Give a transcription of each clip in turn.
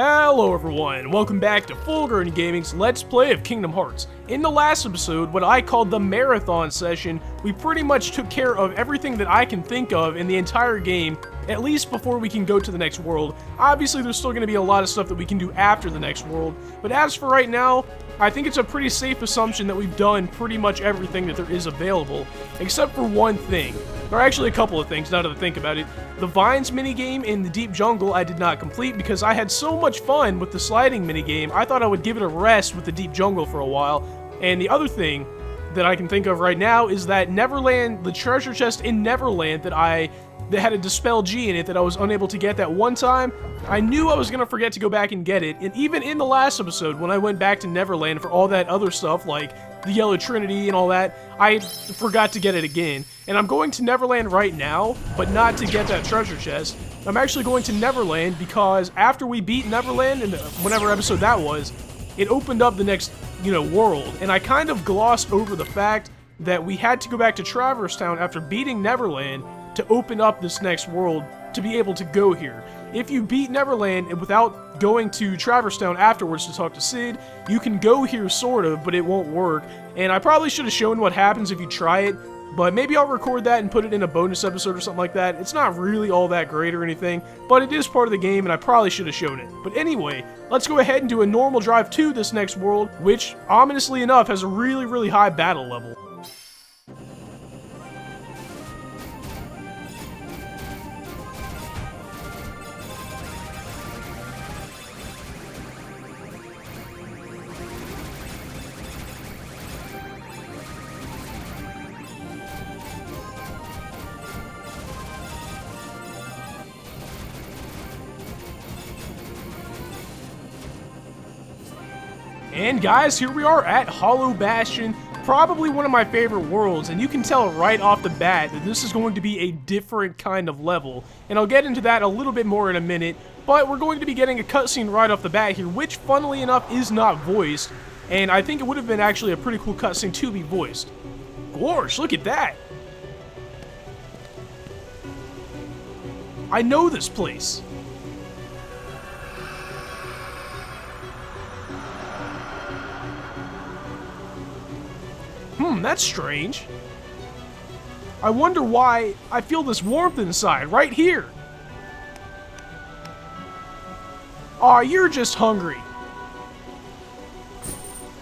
Hello everyone, welcome back to FullGrownGaming's Let's Play of Kingdom Hearts. In the last episode, what I called the marathon session, we pretty much took care of everything that I can think of in the entire game, at least before we can go to the next world. Obviously there's still going to be a lot of stuff that we can do after the next world, but as for right now, I think it's a pretty safe assumption that we've done pretty much everything that there is available, except for one thing. There are actually a couple of things, now that I think about it. The Vines minigame in the Deep Jungle I did not complete because I had so much fun with the sliding minigame, I thought I would give it a rest with the Deep Jungle for a while. And the other thing that I can think of right now is that Neverland, the treasure chest in Neverland that had a Dispel G in it that I was unable to get that one time, I knew I was going to forget to go back and get it, and even in the last episode when I went back to Neverland for all that other stuff like the Yellow Trinity and all that, I forgot to get it again. And I'm going to Neverland right now, but not to get that treasure chest. I'm actually going to Neverland because after we beat Neverland, in whatever episode that was, it opened up the next, world, and I kind of glossed over the fact that we had to go back to Traverse Town after beating Neverland to open up this next world to be able to go here. If you beat Neverland and without going to Traverse Town afterwards to talk to Sid, you can go here sort of, but it won't work. And I probably should have shown what happens if you try it, but maybe I'll record that and put it in a bonus episode or something like that. It's not really all that great or anything, but it is part of the game and I probably should have shown it. But anyway, let's go ahead and do a normal drive to this next world, which, ominously enough, has a really, really high battle level. And guys, here we are at Hollow Bastion, probably one of my favorite worlds, and you can tell right off the bat that this is going to be a different kind of level, and I'll get into that a little bit more in a minute, but we're going to be getting a cutscene right off the bat here, which funnily enough is not voiced, and I think it would have been actually a pretty cool cutscene to be voiced. Gorge, look at that! I know this place! That's strange. I wonder why I feel this warmth inside, right here. Aw, you're just hungry.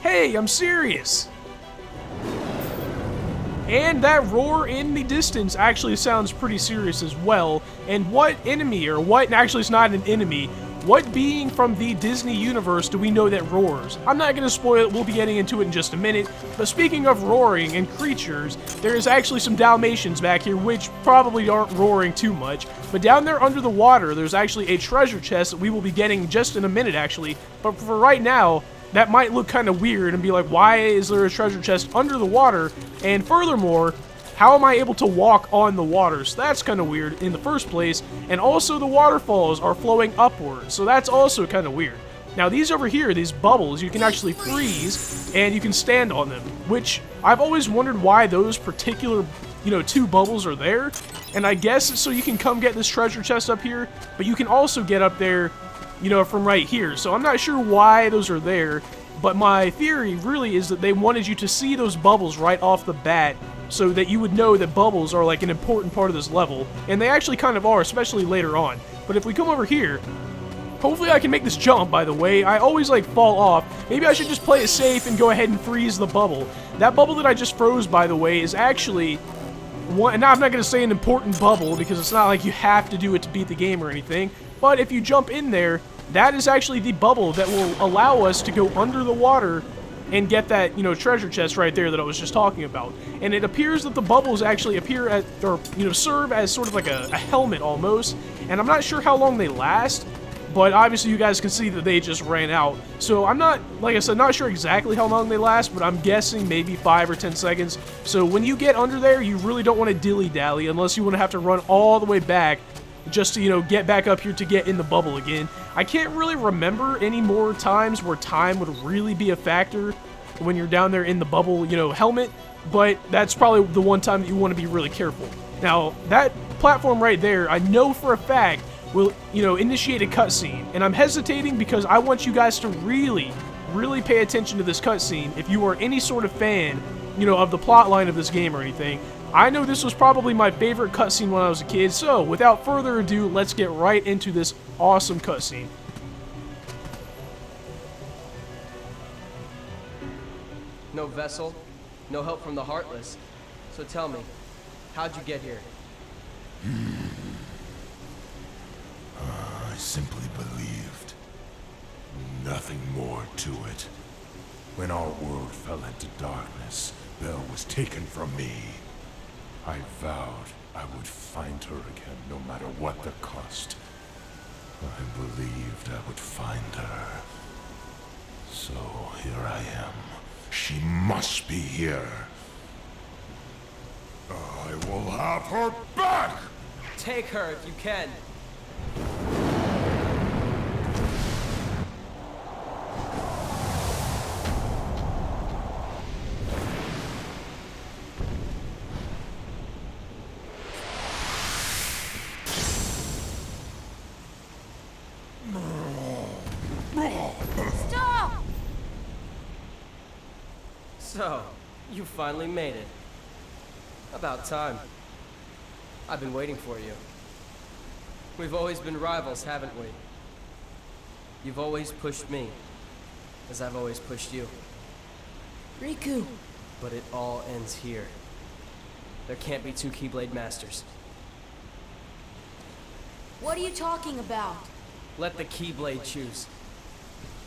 Hey, I'm serious. And that roar in the distance actually sounds pretty serious as well. And what enemy, or what, actually it's not an enemy, what being from the Disney universe do we know that roars? I'm not going to spoil it, we'll be getting into it in just a minute, but speaking of roaring and creatures, there is actually some Dalmatians back here which probably aren't roaring too much, but down there under the water there's actually a treasure chest that we will be getting just in a minute actually, but for right now, that might look kind of weird and be like, why is there a treasure chest under the water? And furthermore, how am I able to walk on the water? So that's kind of weird in the first place. And also the waterfalls are flowing upwards, so that's also kind of weird. Now these over here, these bubbles, you can actually freeze and you can stand on them, which I've always wondered why those particular, two bubbles are there. And I guess it's so you can come get this treasure chest up here, but you can also get up there, from right here. So I'm not sure why those are there, but my theory really is that they wanted you to see those bubbles right off the bat, so that you would know that bubbles are like an important part of this level, and they actually kind of are, especially later on. But if we come over here, hopefully I can make this jump, by the way. I always fall off. Maybe I should just play it safe and go ahead and freeze the bubble. That bubble that I just froze, by the way, is actually one, and now I'm not going to say an important bubble because it's not like you have to do it to beat the game or anything, but if you jump in there, that is actually the bubble that will allow us to go under the water and get that, treasure chest right there that I was just talking about. And it appears that the bubbles actually appear at, or, serve as sort of like a helmet almost. And I'm not sure how long they last, but obviously you guys can see that they just ran out. So I'm not, like I said, not sure exactly how long they last, but I'm guessing maybe 5 or 10 seconds. So when you get under there, you really don't want to dilly-dally unless you want to have to run all the way back just to, get back up here to get in the bubble again. I can't really remember any more times where time would really be a factor when you're down there in the bubble, helmet, but that's probably the one time that you want to be really careful. Now, that platform right there, I know for a fact, will, you know, initiate a cutscene. And I'm hesitating because I want you guys to really pay attention to this cutscene if you are any sort of fan, you know, of the plot line of this game or anything. I know this was probably my favorite cutscene when I was a kid, so without further ado, let's get right into this awesome cutscene. No vessel, no help from the Heartless. So tell me, how'd you get here? I simply believed. Nothing more to it. When our world fell into darkness, Belle was taken from me. I vowed I would find her again, no matter what the cost. I believed I would find her. So here I am. She must be here. I will have her back! Take her if you can. Stop! So, you finally made it. About time. I've been waiting for you. We've always been rivals, haven't we? You've always pushed me, as I've always pushed you. Riku! But it all ends here. There can't be two Keyblade Masters. What are you talking about? Let the Keyblade choose.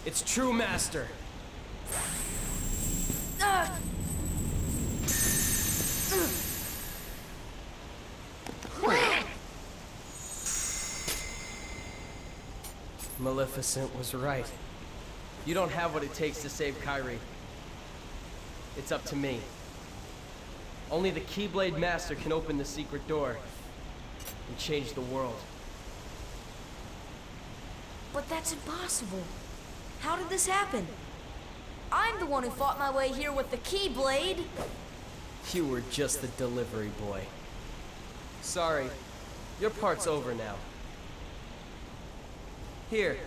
Its true master. Maleficent was right. You don't have what it takes to save Kairi. It's up to me. Only the Keyblade Master can open the secret door and change the world. But that's impossible. How did this happen? I'm the one who fought my way here with the Keyblade. You were just the delivery boy. Sorry, your part's over now. Here,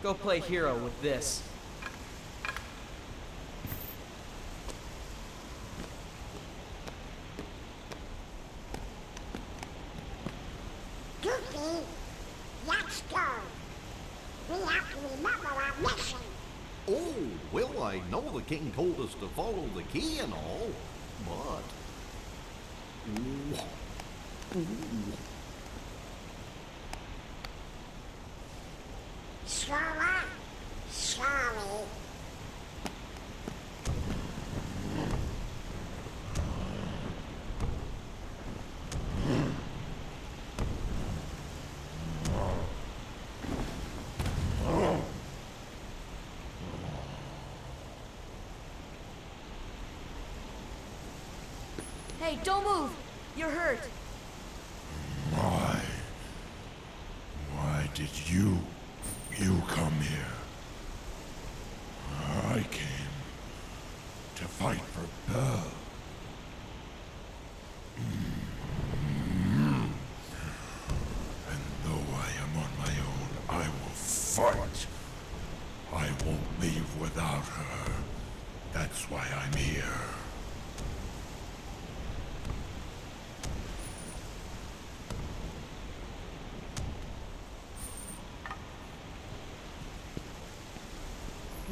go play hero with this. Goofy, let's go. We have to remember our mission. Oh, well, I know the king told us to follow the key and all, but... Sora, sorry. Hey, don't move! You're hurt. Why? Why did you come here? I came to fight for Belle. And though I am on my own, I will fight. I won't leave without her. That's why I'm here.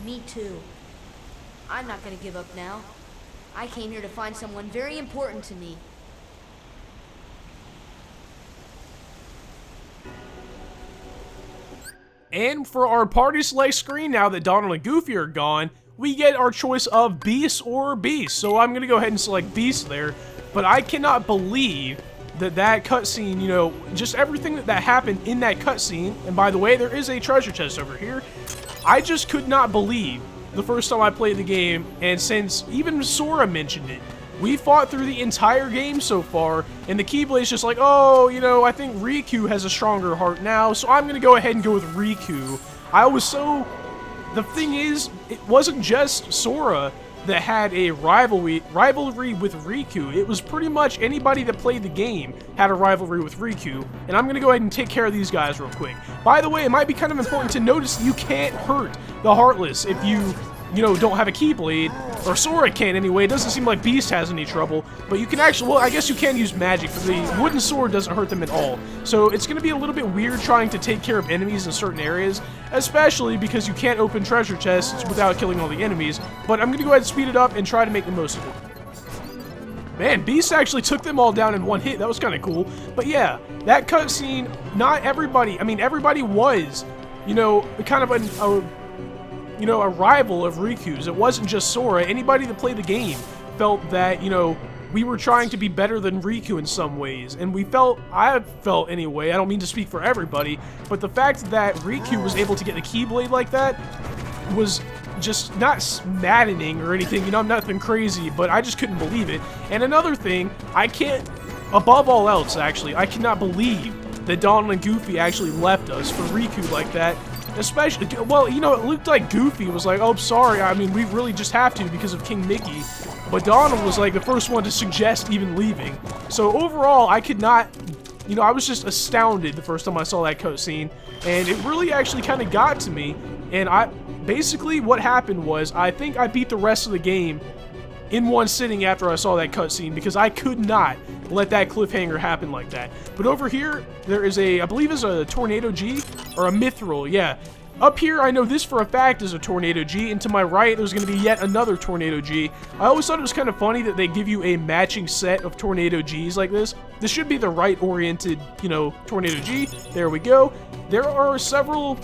Me too. I'm not gonna give up now. I came here to find someone very important to me. And for our party select screen, now that Donald and Goofy are gone, we get our choice of Beast or Beast. So I'm going to go ahead and select Beast there. But I cannot believe that cutscene, you know, just everything that happened in that cutscene. And by the way, there is a treasure chest over here. I just could not believe the first time I played the game, and since even Sora mentioned it, we fought through the entire game so far, and the Keyblade's just like, oh, you know, I think Riku has a stronger heart now, so I'm gonna go ahead and go with Riku. The thing is, it wasn't just Sora that had a rivalry with Riku. It was pretty much anybody that played the game had a rivalry with Riku, and I'm going to go ahead and take care of these guys real quick. By the way, it might be kind of important to notice that you can't hurt the Heartless if you don't have a Keyblade, or Sora can anyway. It doesn't seem like Beast has any trouble, but you can actually, well, I guess you can use magic, but the wooden sword doesn't hurt them at all. So it's going to be a little bit weird trying to take care of enemies in certain areas, especially because you can't open treasure chests without killing all the enemies, but I'm going to go ahead and speed it up and try to make the most of it. Man, Beast actually took them all down in one hit. That was kind of cool. But yeah, that cutscene, not everybody, I mean, everybody was, kind of a rival of Riku's. It wasn't just Sora. Anybody that played the game felt that, we were trying to be better than Riku in some ways. And I felt anyway, I don't mean to speak for everybody, but the fact that Riku was able to get the Keyblade like that was just not maddening or anything, I'm nothing crazy, but I just couldn't believe it. And another thing, above all else actually, I cannot believe that Donald and Goofy actually left us for Riku like that. Especially, well, it looked like Goofy was like, oh, sorry, I mean, we really just have to because of King Mickey. But Donald was like the first one to suggest even leaving. So overall, I could not, I was just astounded the first time I saw that cutscene. And it really actually kind of got to me. And basically what happened was, I think I beat the rest of the game in one sitting after I saw that cutscene, because I could not let that cliffhanger happen like that. But over here, there is I believe is a Tornado G, or a Mithril, yeah. Up here, I know this for a fact is a Tornado G, and to my right, there's going to be yet another Tornado G. I always thought it was kind of funny that they give you a matching set of Tornado Gs like this. This should be the right-oriented, Tornado G. There we go. There are several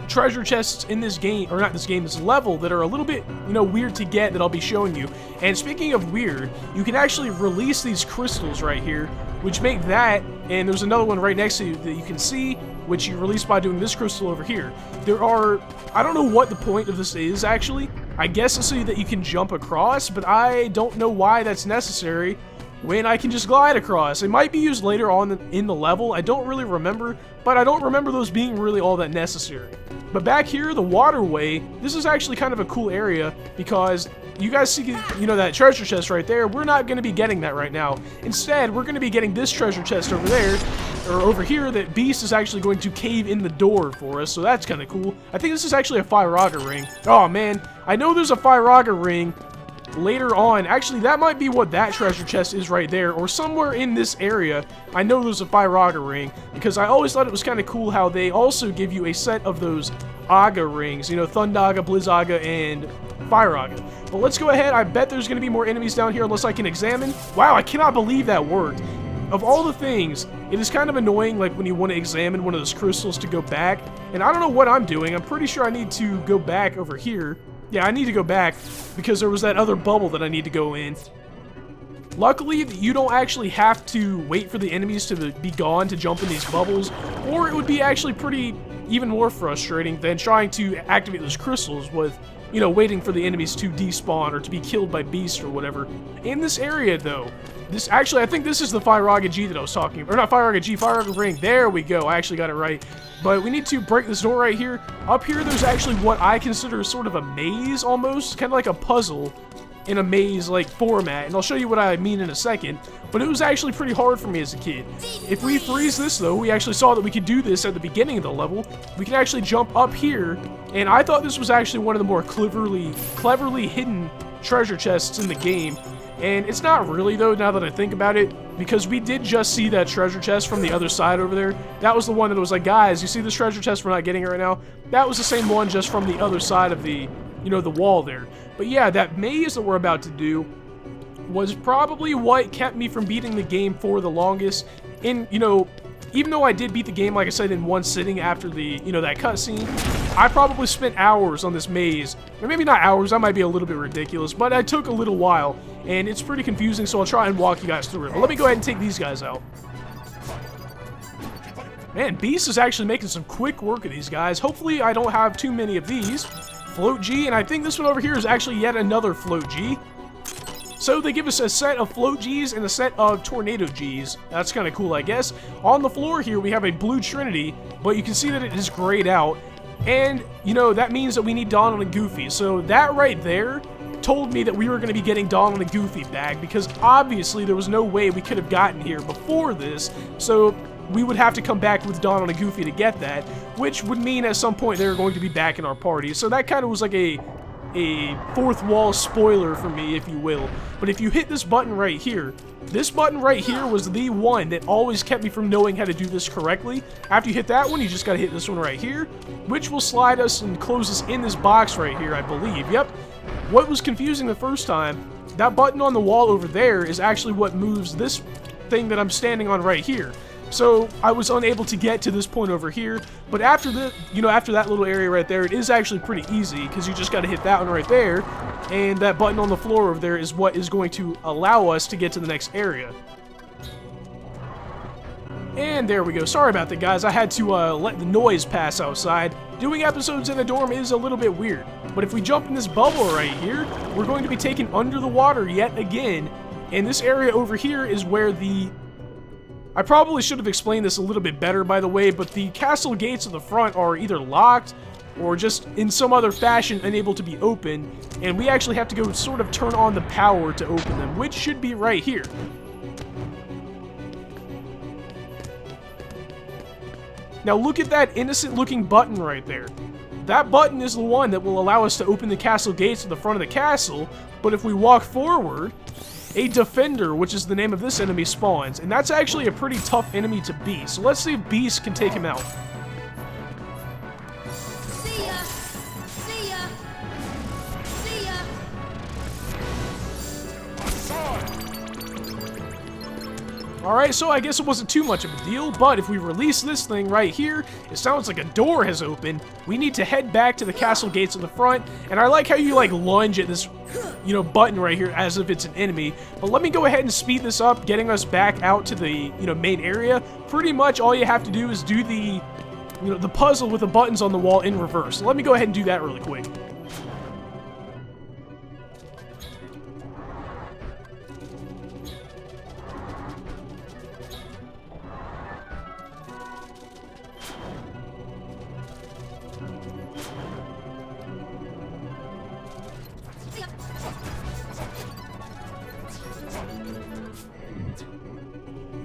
treasure chests in this game, or not this game, this level, that are a little bit, weird to get that I'll be showing you. And speaking of weird, you can actually release these crystals right here, which make that, and there's another one right next to you that you can see, which you release by doing this crystal over here. I don't know what the point of this is, actually. I guess it's so that you can jump across, but I don't know why that's necessary when I can just glide across. It might be used later on in the level, I don't really remember, but I don't remember those being really all that necessary. But back here, the waterway, this is actually kind of a cool area, because you guys see, that treasure chest right there. We're not going to be getting that right now. Instead, we're going to be getting this treasure chest over there, or over here, that Beast is actually going to cave in the door for us, so that's kind of cool. I think this is actually a Firaga ring. Oh man, I know there's a Firaga ring later on. Actually, that might be what that treasure chest is right there, or somewhere in this area. I know there's a Firaga ring, because I always thought it was kind of cool how they also give you a set of those Aga rings, Thundaga, Blizzaga, and Firaga. But let's go ahead. I bet there's going to be more enemies down here unless I can examine. Wow, I cannot believe that worked. Of all the things, it is kind of annoying, like when you want to examine one of those crystals, to go back. And I don't know what I'm doing. I'm pretty sure I need to go back over here. Yeah, I need to go back because there was that other bubble that I need to go in. Luckily, you don't actually have to wait for the enemies to be gone to jump in these bubbles, or it would be actually even more frustrating than trying to activate those crystals with, waiting for the enemies to despawn or to be killed by Beast or whatever. In this area, though, I think this is the Firaga G that I was talking about. Or not Firaga G, Firaga Ring. There we go. I actually got it right. But we need to break this door right here. Up here, there's actually what I consider sort of a maze, almost. Kind of like a puzzle in a maze-like format. And I'll show you what I mean in a second. But it was actually pretty hard for me as a kid. If we freeze this, though, we actually saw that we could do this at the beginning of the level. We can actually jump up here. And I thought this was actually one of the more cleverly hidden treasure chests in the game. And it's not really, though, now that I think about it, because we did just see that treasure chest from the other side over there. That was the one that was like, guys, you see this treasure chest? We're not getting it right now. That was the same one, just from the other side of the, the wall there. But yeah, that maze that we're about to do was probably what kept me from beating the game for the longest. And, even though I did beat the game, like I said, in one sitting after the, that cutscene, I probably spent hours on this maze. Or maybe not hours, that might be a little bit ridiculous, but it took a little while, and it's pretty confusing, so I'll try and walk you guys through it. But let me go ahead and take these guys out. Man, Beast is actually making some quick work of these guys. Hopefully I don't have too many of these. Float G, and I think this one over here is actually yet another Float G. So they give us a set of Float Gs and a set of Tornado Gs. That's kind of cool, I guess. On the floor here, we have a Blue Trinity, but you can see that it is grayed out. And, that means that we need Donald and Goofy. So that right there told me that we were going to be getting Donald and Goofy back, because obviously there was no way we could have gotten here before this, so we would have to come back with Donald and Goofy to get that, which would mean at some point they were going to be back in our party. So that kind of was like a fourth wall spoiler for me, if you will. But if you hit this button right here, this button right here was the one that always kept me from knowing how to do this correctly. After you hit that one, you just gotta hit this one right here, which will slide us and close us in this box right here, I believe. Yep. What was confusing the first time, that button on the wall over there is actually what moves this thing that I'm standing on right here. So I was unable to get to this point over here, but after the, after that little area right there, it is actually pretty easy, because you just got to hit that one right there, and that button on the floor over there is what is going to allow us to get to the next area. And there we go. Sorry about that, guys. I had to let the noise pass outside. Doing episodes in a dorm is a little bit weird, but if we jump in this bubble right here, we're going to be taken under the water yet again, and this area over here is where the... I probably should have explained this a little bit better, by the way, but the castle gates at the front are either locked or just in some other fashion unable to be opened, and we actually have to go sort of turn on the power to open them, which should be right here. Now look at that innocent-looking button right there. That button is the one that will allow us to open the castle gates at the front of the castle, but if we walk forward, a defender, which is the name of this enemy, spawns, and that's actually a pretty tough enemy to beat. So let's see if Beast can take him out. See ya! See ya! See ya! Alright, so I guess it wasn't too much of a deal, but if we release this thing right here, it sounds like a door has opened. We need to head back to the castle gates in the front, and I like how you, like, lunge at this, button right here as if it's an enemy. But let me go ahead and speed this up, getting us back out to the, main area. Pretty much all you have to do is do the, the puzzle with the buttons on the wall in reverse. So let me go ahead and do that really quick.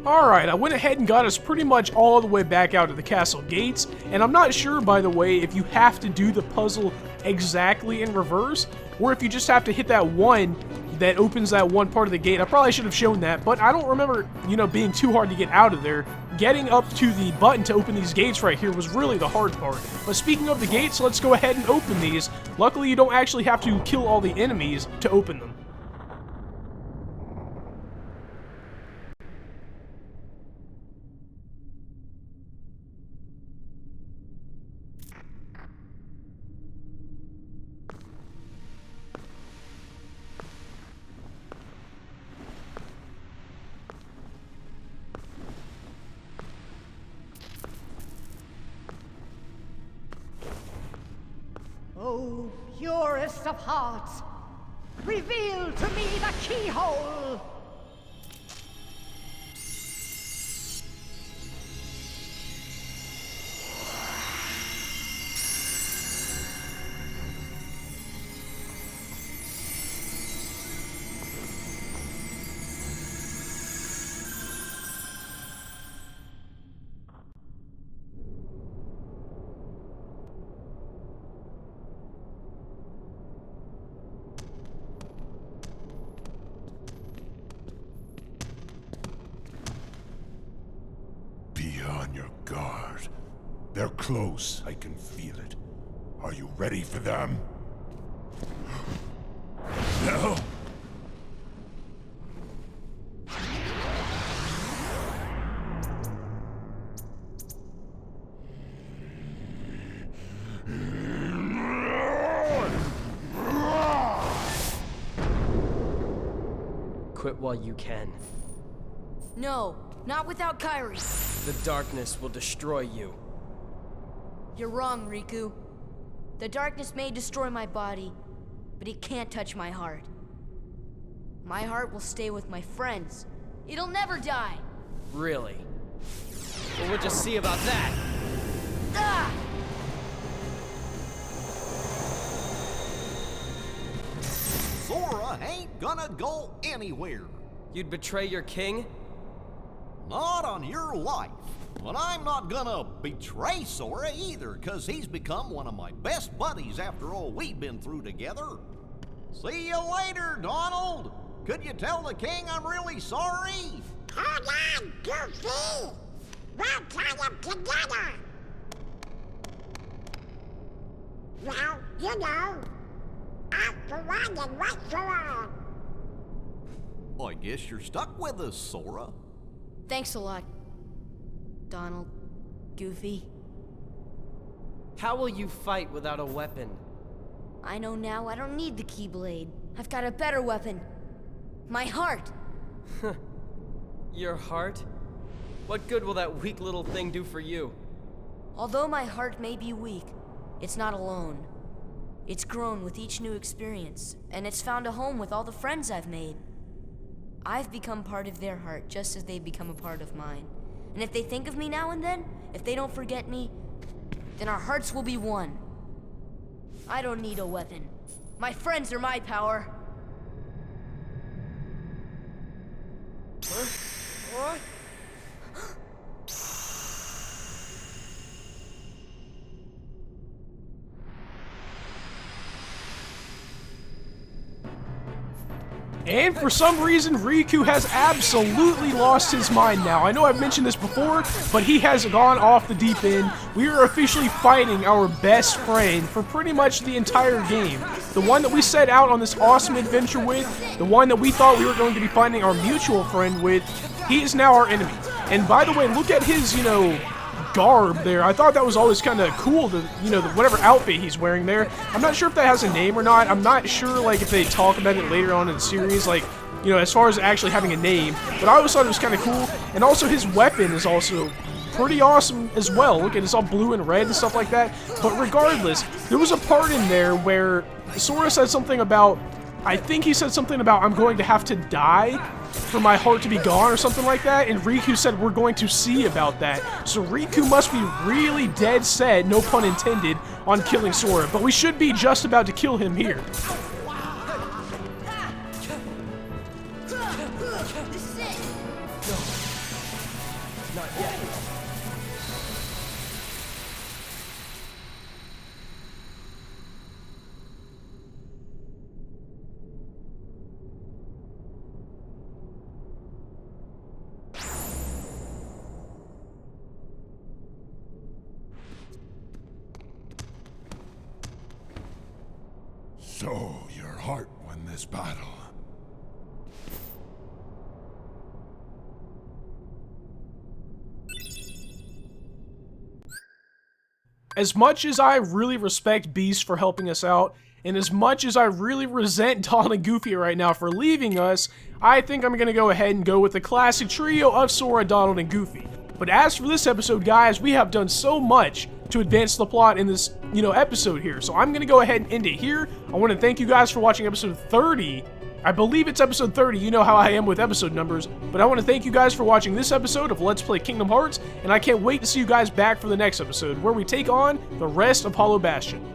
Alright, I went ahead and got us pretty much all the way back out to the castle gates, and I'm not sure, by the way, if you have to do the puzzle exactly in reverse, or if you just have to hit that one that opens that one part of the gate. I probably should have shown that, but I don't remember, being too hard to get out of there. Getting up to the button to open these gates right here was really the hard part. But speaking of the gates, let's go ahead and open these. Luckily, you don't actually have to kill all the enemies to open them. Oh, purest of hearts, reveal to me the keyhole! On your guard. They're close. I can feel it. Are you ready for them? No. Quit while you can. No, not without Kairi. The darkness will destroy you. You're wrong, Riku. The darkness may destroy my body, but it can't touch my heart. My heart will stay with my friends. It'll never die. Really? Well, we'll just see about that. Ah! Sora Sora ain't gonna go anywhere. You'd betray your king? Not on your life. But I'm not gonna betray Sora either, 'cause he's become one of my best buddies after all we've been through together. See you later, Donald. Could you tell the king I'm really sorry? Hold on, Goofy! We'll tie them together! Well, you know, all for one and one for all. I guess you're stuck with us, Sora. Thanks a lot, Donald, Goofy. How will you fight without a weapon? I know now I don't need the Keyblade. I've got a better weapon. My heart. Your heart? What good will that weak little thing do for you? Although my heart may be weak, it's not alone. It's grown with each new experience, and it's found a home with all the friends I've made. I've become part of their heart just as they've become a part of mine. And if they think of me now and then, if they don't forget me, then our hearts will be one. I don't need a weapon. My friends are my power. What? And for some reason, Riku has absolutely lost his mind now. I know I've mentioned this before, but he has gone off the deep end. We are officially fighting our best friend for pretty much the entire game. The one that we set out on this awesome adventure with, the one that we thought we were going to be finding our mutual friend with, he is now our enemy. And by the way, look at his, garb there. I thought that was always kind of cool, whatever outfit he's wearing there. I'm not sure if that has a name or not. I'm not sure, if they talk about it later on in the series, as far as actually having a name. But I always thought it was kind of cool. And also his weapon is also pretty awesome as well. Look at it, it's all blue and red and stuff like that. But regardless, there was a part in there where Sora said something about, I think he said something about, I'm going to have to die for my heart to be gone or something like that, and Riku said we're going to see about that. So Riku must be really dead set, no pun intended, on killing Sora, but we should be just about to kill him here. This is it. Not yet. So, your heart won this battle. As much as I really respect Beast for helping us out, and as much as I really resent Donald and Goofy right now for leaving us, I think I'm going to go ahead and go with the classic trio of Sora, Donald, and Goofy. But as for this episode, guys, we have done so much to advance the plot in this, episode here. So I'm going to go ahead and end it here. I want to thank you guys for watching episode 30. I believe it's episode 30. You know how I am with episode numbers. But I want to thank you guys for watching this episode of Let's Play Kingdom Hearts. And I can't wait to see you guys back for the next episode, where we take on the rest of Hollow Bastion.